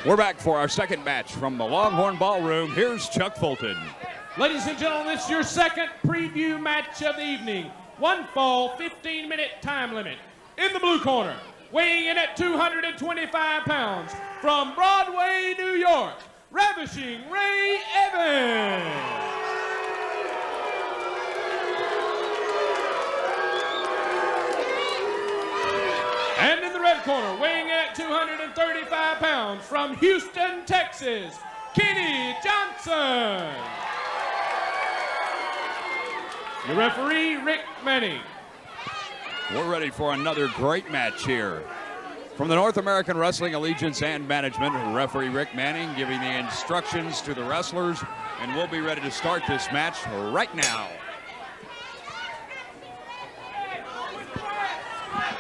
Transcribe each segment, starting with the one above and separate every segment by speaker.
Speaker 1: We're back for our second match from the Longhorn Ballroom. Here's Chuck Fulton.
Speaker 2: Ladies and gentlemen, this is your second preview match of the evening. One fall, 15-minute time limit. In the blue corner, weighing in at 225 pounds, from Broadway, New York, Ravishing Ray Evans. And in the red corner, weighing in at 235 pounds, from Houston, Texas, Kenny Johnson. The referee, Rick Manning.
Speaker 1: We're ready for another great match here. From the North American Wrestling Allegiance and Management, referee Rick Manning giving the instructions to the wrestlers, and we'll be ready to start this match right now.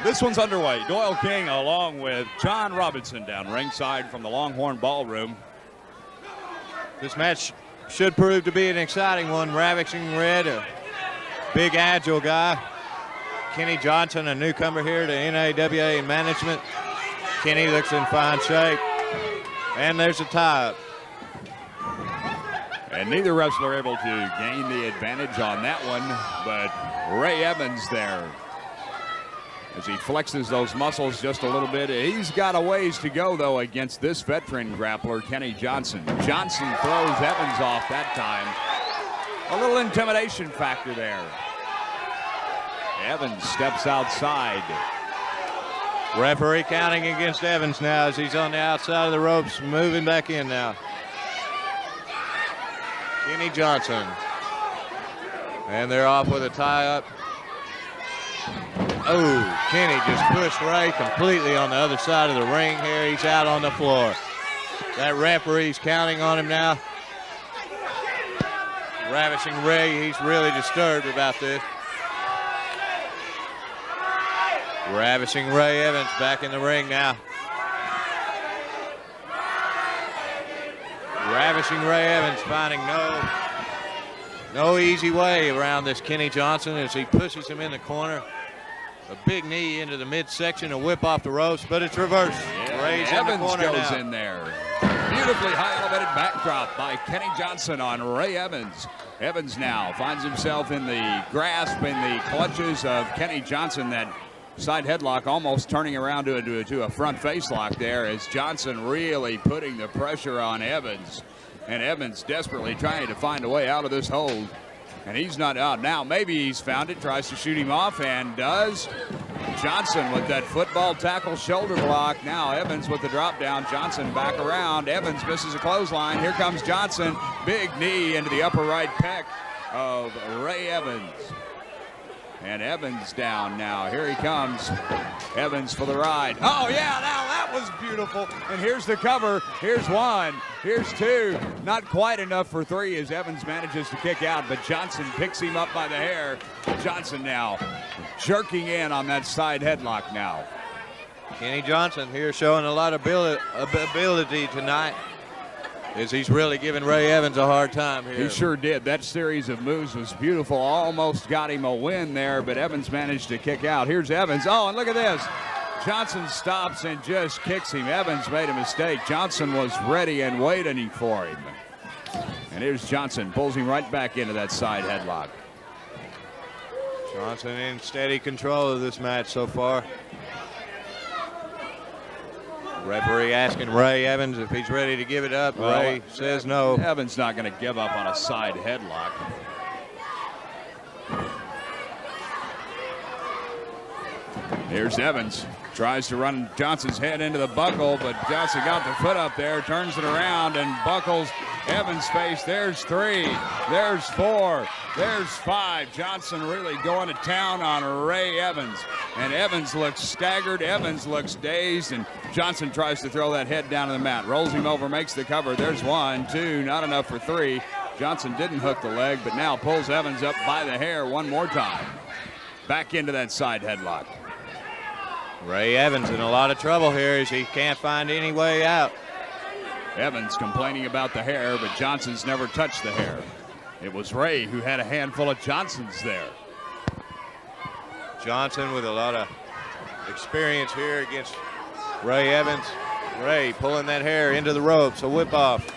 Speaker 1: This one's underway. Doyle King along with John Robinson down ringside from the Longhorn Ballroom.
Speaker 3: This match should prove to be an exciting one. Ravishing Red, a big agile guy. Kenny Johnson, a newcomer here to NAWA and Management. Kenny looks in fine shape. And there's a tie-up.
Speaker 1: And neither wrestler able to gain the advantage on that one, but Ray Evans there, as he flexes those muscles just a little bit. He's got a ways to go, though, against this veteran grappler, Kenny Johnson. Johnson throws Evans off that time. A little intimidation factor there. Evans steps outside.
Speaker 3: Referee counting against Evans now as he's on the outside of the ropes, moving back in now. Kenny Johnson. And they're off with a tie-up. Oh, Kenny just pushed Ray completely on the other side of the ring here. He's out on the floor. That referee's counting on him now. Ravishing Ray, he's really disturbed about this. Ravishing Ray Evans back in the ring now. Ravishing Ray Evans finding no easy way around this Kenny Johnson as he pushes him in the corner. A big knee into the midsection, a whip off the ropes, but it's reversed.
Speaker 1: Yeah,
Speaker 3: Ray's
Speaker 1: Evans
Speaker 3: in the corner
Speaker 1: goes
Speaker 3: now.
Speaker 1: in there. Beautifully high elevated backdrop by Kenny Johnson on Ray Evans. Evans now finds himself in the grasp, in the clutches of Kenny Johnson. That side headlock almost turning around to a front face lock there, as Johnson really putting the pressure on Evans. And Evans desperately trying to find a way out of this hold. And he's not out now. Maybe he's found it, tries to shoot him off, and does. Johnson with that football tackle shoulder block. Now Evans with the drop down. Johnson back around. Evans misses a clothesline. Here comes Johnson. Big knee into the upper right pec of Ray Evans. And Evans down now. Here he comes. Evans for the ride. Oh, yeah, now that was beautiful. And here's the cover. Here's one. Here's two. Not quite enough for three as Evans manages to kick out, but Johnson picks him up by the hair. Johnson now jerking in on that side headlock now.
Speaker 3: Kenny Johnson here showing a lot of ability tonight, as he's really giving Ray Evans a hard time here.
Speaker 1: He sure did. That series of moves was beautiful. Almost got him a win there, but Evans managed to kick out. Here's Evans. Oh, and look at this. Johnson stops and just kicks him. Evans made a mistake. Johnson was ready and waiting for him. And here's Johnson, pulls him right back into that side headlock.
Speaker 3: Johnson in steady control of this match so far. Referee asking Ray Evans if he's ready to give it up.
Speaker 1: Well,
Speaker 3: Ray says no.
Speaker 1: Evans not going to give up on a side headlock. Here's Evans. Tries to run Johnson's head into the buckle, but Johnson got the foot up there, turns it around, and buckles Evans' face. There's three. There's four. There's five. Johnson really going to town on Ray Evans. And Evans looks staggered. Evans looks dazed, and Johnson tries to throw that head down to the mat. Rolls him over, makes the cover. There's one, two, not enough for three. Johnson didn't hook the leg, but now pulls Evans up by the hair one more time. Back into that side headlock.
Speaker 3: Ray Evans in a lot of trouble here as he can't find any way out.
Speaker 1: Evans complaining about the hair, but Johnson's never touched the hair. It was Ray who had a handful of Johnsons there.
Speaker 3: Johnson with a lot of experience here against Ray Evans. Ray pulling that hair into the ropes, a whip off.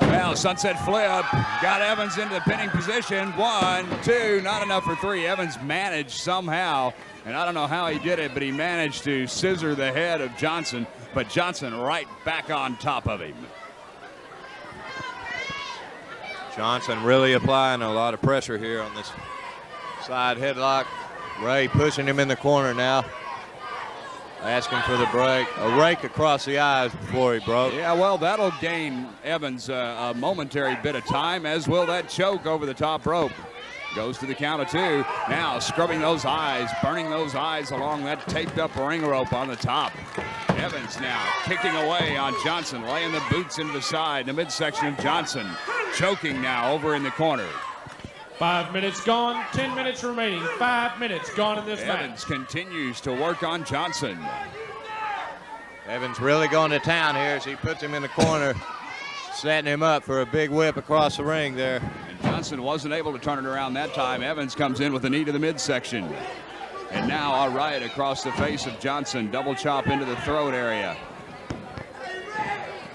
Speaker 1: Well, sunset flip, got Evans into the pinning position. 1, 2, not enough for 3. Evans managed somehow, and I don't know how he did it, but he managed to scissor the head of Johnson, but Johnson right back on top of him.
Speaker 3: Johnson really applying a lot of pressure here on this side headlock. Ray pushing him in the corner now. Asking for the break. A rake across the eyes before he broke.
Speaker 1: Yeah, well, that'll gain Evans a momentary bit of time, as will that choke over the top rope. Goes to the count of 2. Now scrubbing those eyes, burning those eyes along that taped up ring rope on the top. Evans now kicking away on Johnson, laying the boots into the side, the midsection of Johnson. Choking now over in the corner.
Speaker 2: 5 minutes gone, 10 minutes remaining. 5 minutes gone in this match.
Speaker 1: Evans continues to work on Johnson.
Speaker 3: Evans really going to town here as he puts him in the corner, setting him up for a big whip across the ring there.
Speaker 1: And Johnson wasn't able to turn it around that time. Evans comes in with a knee to the midsection. And now a right across the face of Johnson. Double chop into the throat area.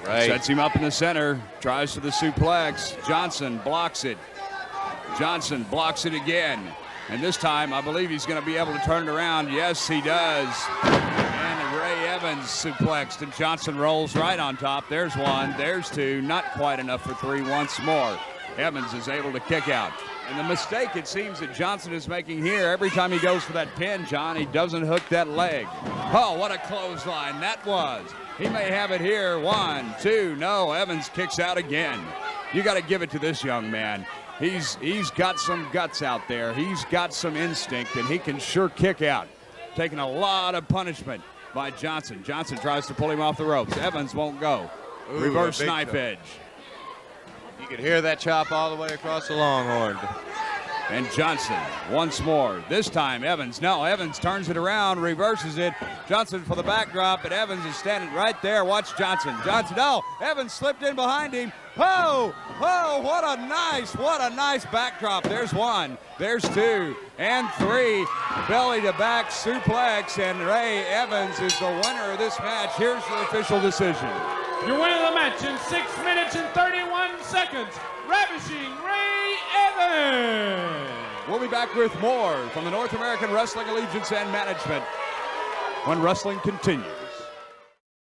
Speaker 3: Right.
Speaker 1: Sets him up in the center. Tries for the suplex. Johnson blocks it. Johnson blocks it again. And this time, I believe he's going to be able to turn it around. Yes, he does. And Ray Evans suplexed, and Johnson rolls right on top. There's 1, there's 2. Not quite enough for 3 once more. Evans is able to kick out. And the mistake it seems that Johnson is making here, every time he goes for that pin, John, he doesn't hook that leg. Oh, what a clothesline that was. He may have it here. 1, 2. No, Evans kicks out again. You got to give it to this young man. He's got some guts out there. He's got some instinct, and he can sure kick out. Taking a lot of punishment by Johnson. Johnson tries to pull him off the ropes. Evans won't go.
Speaker 3: Ooh,
Speaker 1: reverse
Speaker 3: big
Speaker 1: knife
Speaker 3: chop.
Speaker 1: edge.
Speaker 3: You could hear that chop all the way across the Longhorn.
Speaker 1: And Johnson once more. This time Evans turns it around, reverses it. Johnson for the backdrop, but Evans is standing right there. Watch Johnson. Evans slipped in behind him. Oh, what a nice backdrop. There's 1, there's 2, and 3. Belly to back suplex, and Ray Evans is the winner of this match. Here's your official decision.
Speaker 2: Your winner of the match in 6 minutes and 31 seconds, Ravishing Ray Evans.
Speaker 1: We'll be back with more from the North American Wrestling Allegiance and Management when wrestling continues.